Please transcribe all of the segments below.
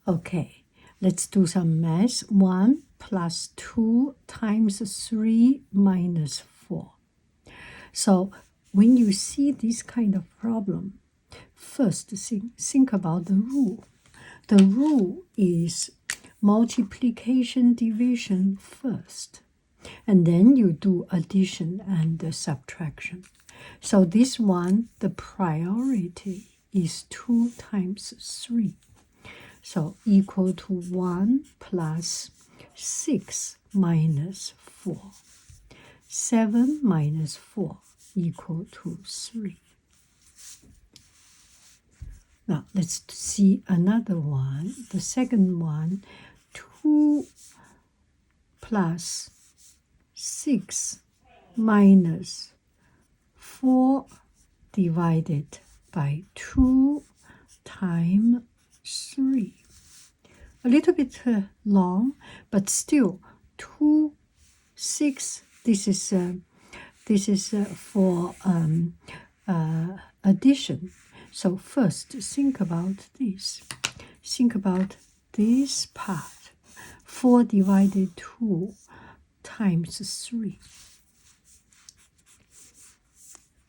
Okay, let's do some math. 1 plus 2 times 3 minus 4. So when you see this kind of problem, first think about the rule. The rule is multiplication, division first, and then you do addition and subtraction. So this one, the priority is 2 times 3. So equal to 1 plus 6 minus 4. 7 minus 4 equal to 3. Now let's see another one. The second one, 2 plus 6 minus 4 divided by 2 times 3. A little bit long, but still 2, 6. This is for addition. So first, think about this. Think about this part. 4 divided 2 times 3.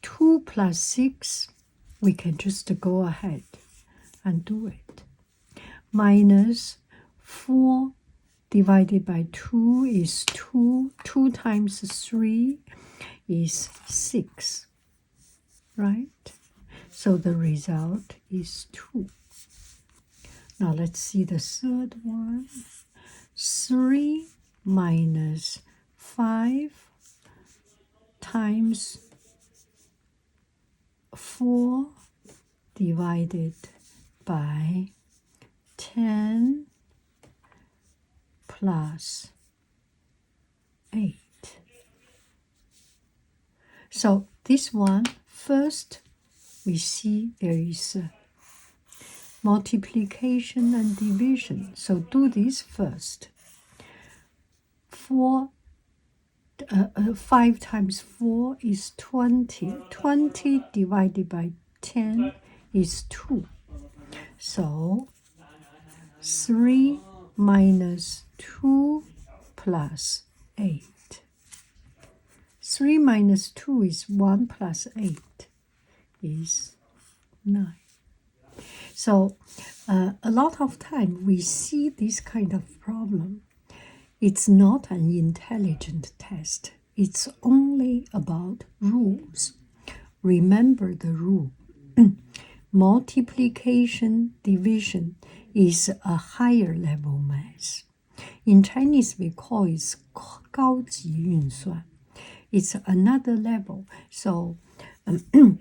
2 plus 6, we can just go ahead and do it. Minus 4 divided by 2 is 2. 2 times 3 is 6, right? So the result is 2. Now let's see the third one. 3 minus 5 times 4 divided by 10 plus 8. So this one, first we see there is multiplication and division. So do this first. 5 times 4 is 20. 20 divided by 10 is 2. So 3 minus 2 plus 8. 3 minus 2 is 1 plus 8 is 9. So a lot of time we see this kind of problem. It's not an intelligent test. It's only about rules. Remember the rule. Multiplication, division is a higher level math. In Chinese, we call it 高级运算. It's another level. So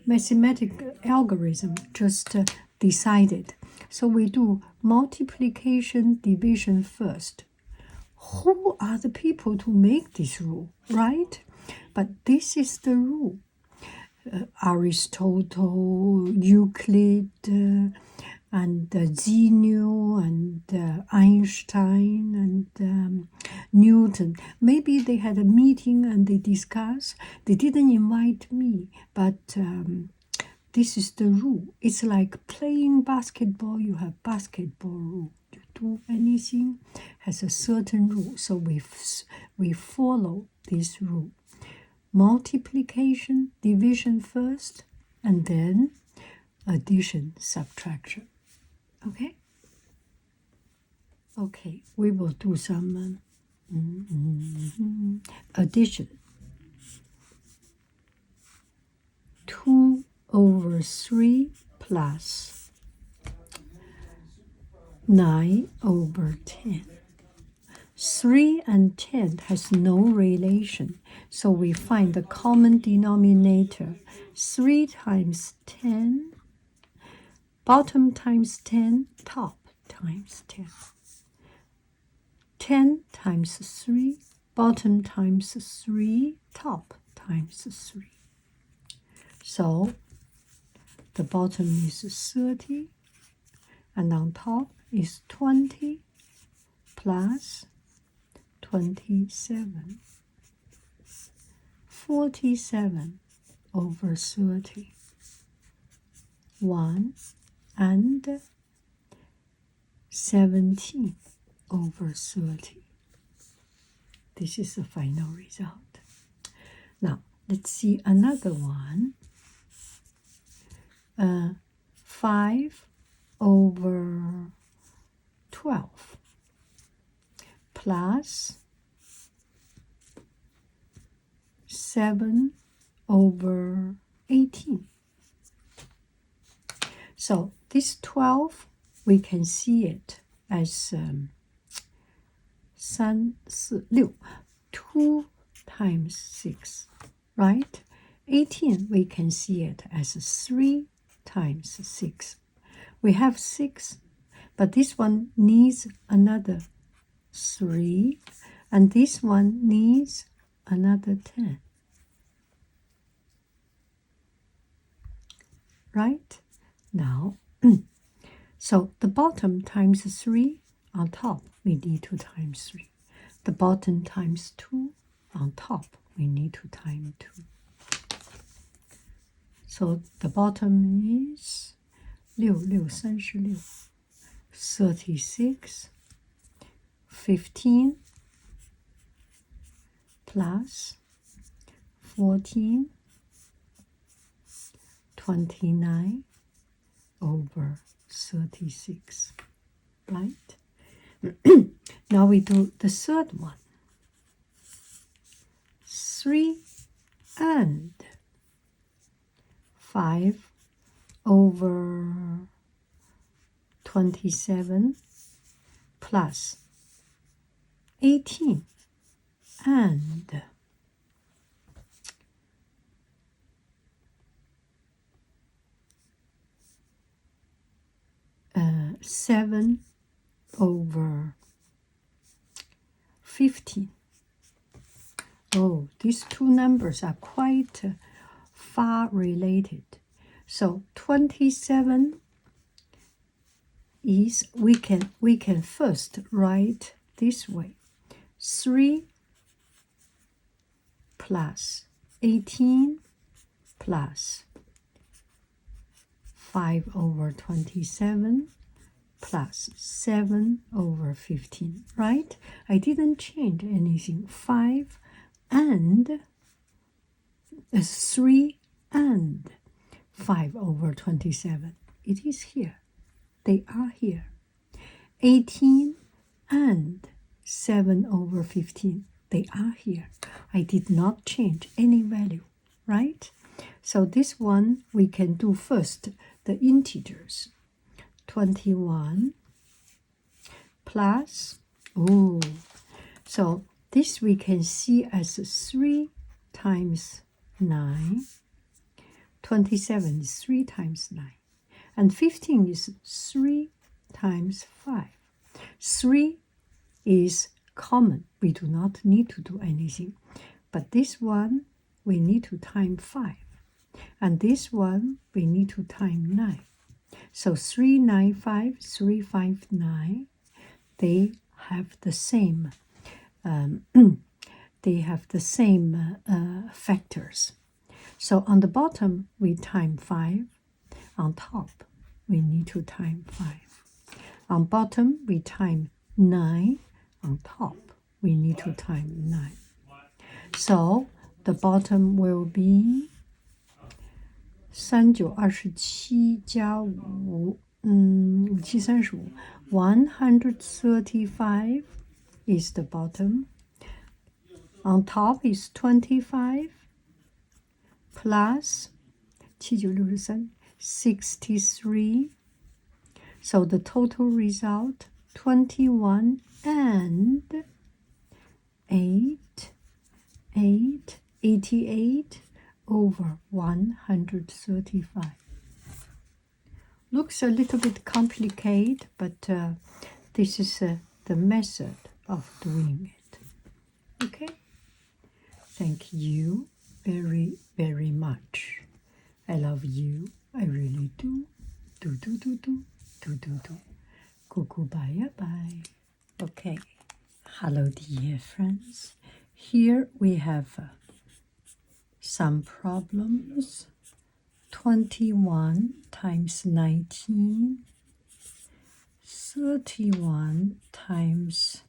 mathematical algorithm just decided. So we do multiplication, division first. Who are the people to make this rule, right? But this is the rule. Aristotle, Euclid, and Zeno, and Einstein, and Newton. Maybe they had a meeting and they discussed. They didn't invite me, but this is the rule. It's like playing basketball. You have basketball rule. You do anything has a certain rule. So we follow this rule. Multiplication, division first, and then addition, subtraction. Okay? Okay, we will do some addition. 2 over 3 plus 9 over 10. 3 and 10 has no relation, so we find the common denominator. 3 times 10, bottom times 10, top times 10. 10 times 3, bottom times 3, top times 3. So the bottom is 30, and on top is 20 plus 27. 47 over 30. 1 and 17 over 30. This is the final result. Now, let's see another one. 5 over 12 plus 7 over 18. So this 12, we can see it as 3, 4, 6, 2 times 6, right? 18, we can see it as 3 times 6. We have 6, but this one needs another 3, and this one needs another 10. Right? Now, so the bottom times 3, on top, we need to times 3. The bottom times 2, on top, we need to times 2. So the bottom is 6, 36, 36, 15 plus 14, 29 over 36, right? Now we do the third one. 3 and 5 over 27 plus 18 and 7 over 15. Oh, these two numbers are quite far related. So 27 is, we can first write this way. 3 plus 18 plus 5 over 27 plus 7 over 15, right? I didn't change anything. 5 and 3 and 5 over 27. It is here. They are here. 18 and 7 over 15. They are here. I did not change any value, right? So this one we can do first, the integers. 21 plus, so this we can see as 3 times 9. 27 is 3 times 9. And 15 is 3 times 5. 3 is common. We do not need to do anything. But this one, we need to time 5. And this one, we need to time 9. So 395, 359, they have the same, factors. So on the bottom, we time 5. On top, we need to time 5. On bottom, we time 9. On top, we need to time 9. So the bottom will be 3 9 27加5 5 7 35 135 is the bottom. On top is 25 plus 7 9 63 63. So the total result 21 and 88 over 135. Looks a little bit complicated, but this is the method of doing it. Okay? Thank you very, very much. I love you. I really do. Do. Goodbye, bye. Okay. Hello, dear friends. Here we have some problems. 21 times 19, 31 times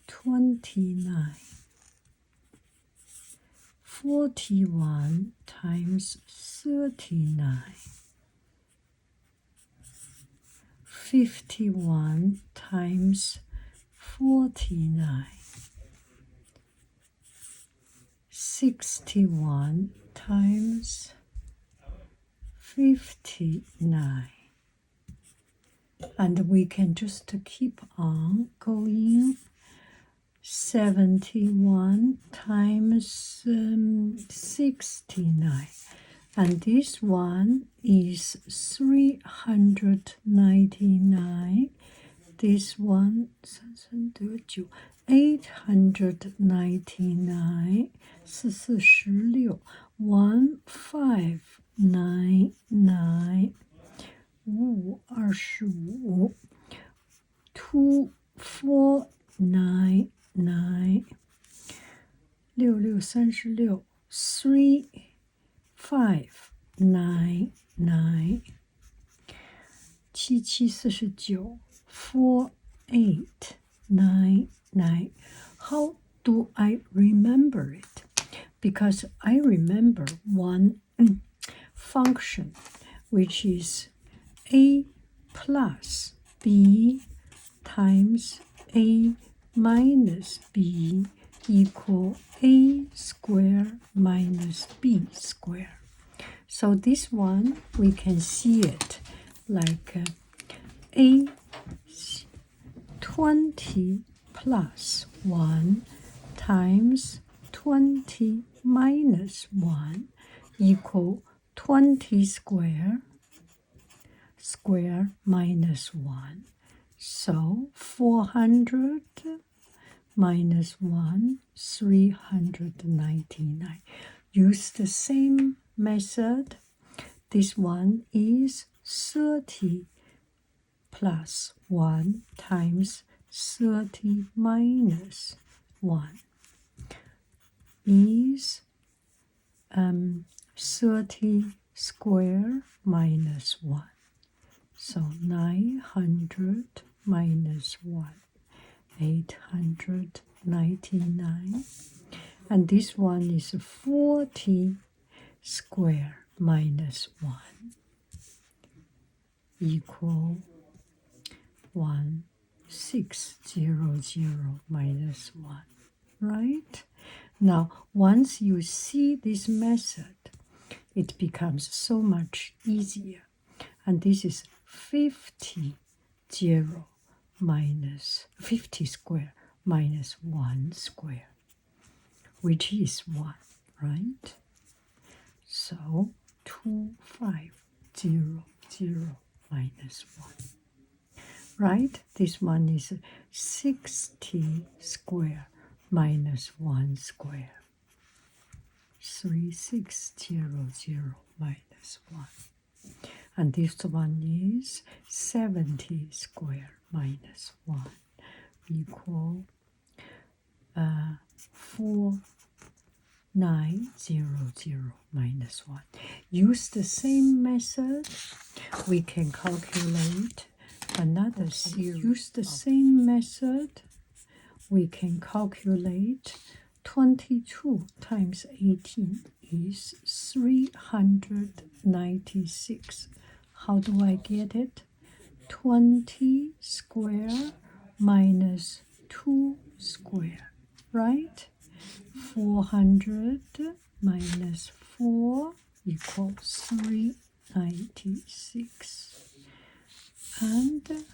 29. 41 times 39. 51 times 49. 61 times 59. And we can just keep on going. 71 times 69. And this one is 399. This one 899. 446 1599 525 2499 6636 3599 7749 4899. How do I remember it? Because I remember one function, which is a plus b times a minus b equal a square minus b square. So this one, we can see it like a 20 plus 1 times 20 minus 1 equal 20 square minus 1. So 400 minus 1, 399. Use the same method. This one is 30 plus 1 times 30 minus 1 is 30 square minus 1. So 900 minus 1, 899. And this one is 40 square minus 1 equal 1600 minus 1, right? Now, once you see this method, it becomes so much easier. And this is 50 square minus 1 square, which is 1, right? So 2500 minus 1. Right? This one is 60 square minus 1 square. 3600 minus 1. And this one is 70 square minus 1 equal 4900 minus 1. Use the same method. We can calculate another series. Use the same method. We can calculate 22 times 18 is 396. How do I get it? 20 square minus 2 square, right? 400 minus 4 equals 396. And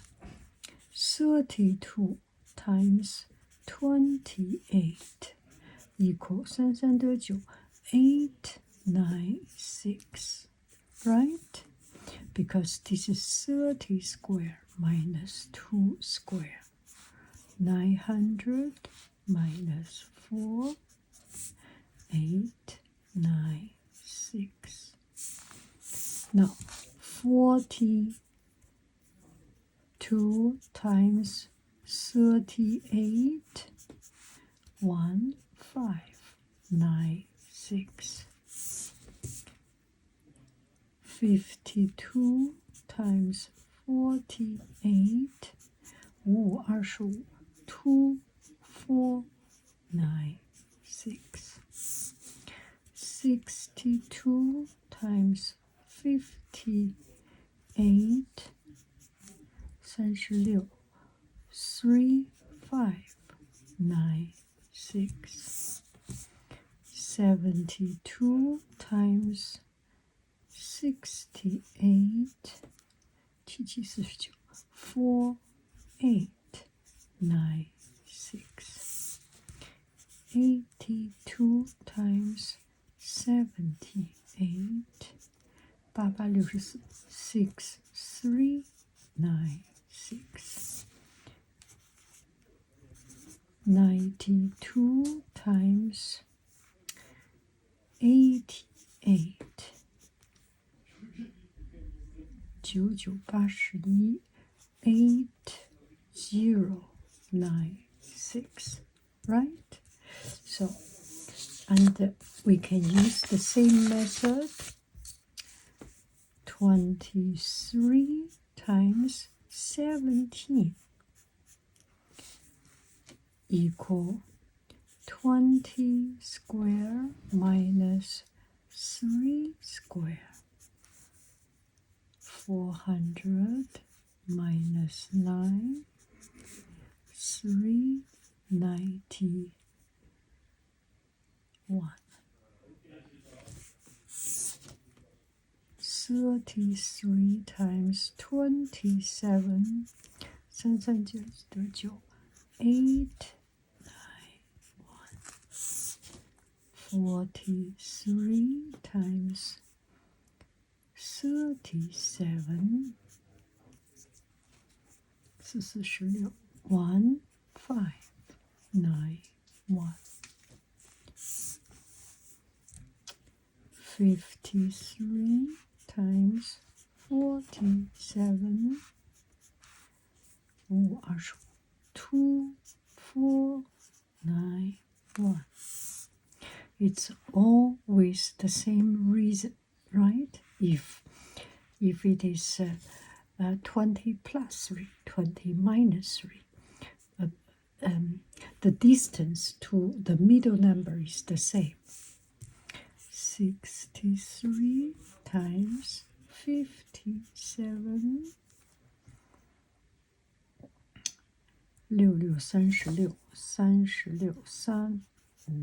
32 times 28 equals 896, right? Because this is 30 square minus 2 square. 900 minus 4, 896. Now, 42 times 38, 1596. 52 times 48 525 2 4 9 6 62 times 58 36 3 5 9 6 72 times 68 77 4 8 9 6 82 times 78 864 6 3 9 6 92 times 88 9981 8096, right? So, and we can use the same method. 23 times 17 equal 20 square minus 3 square. 400 minus 9, 391. 33 times 27, 339 891. 43 times 37 446 1591. 53 times 47 2491. It's all with the same reason, right? If it is 20 plus 3, 20 minus 3, the distance to the middle number is the same. 63 times 57 66 36 36 3 5 9 1 73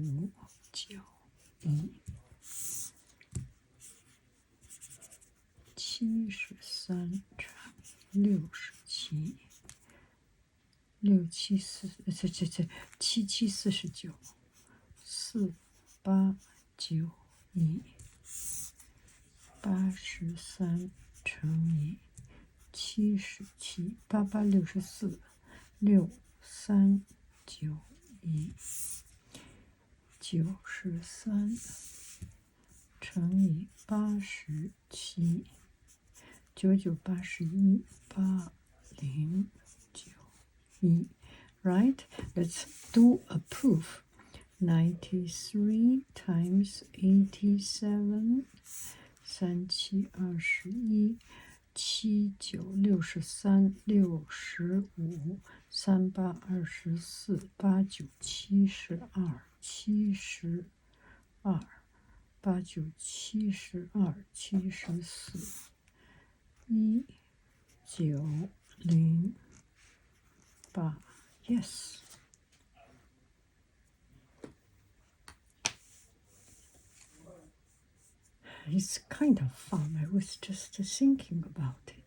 乘67 6 7 4七七49 4 8 9 1 83乘以77 8864 6 3 9 1 93乘以87 99 81 8091. Right? Let's do a proof. 93 times 87 37 21 79 63 65 38 24 89 72 72 89 72 74 1908. Yes. It's kind of fun. I was just thinking about it.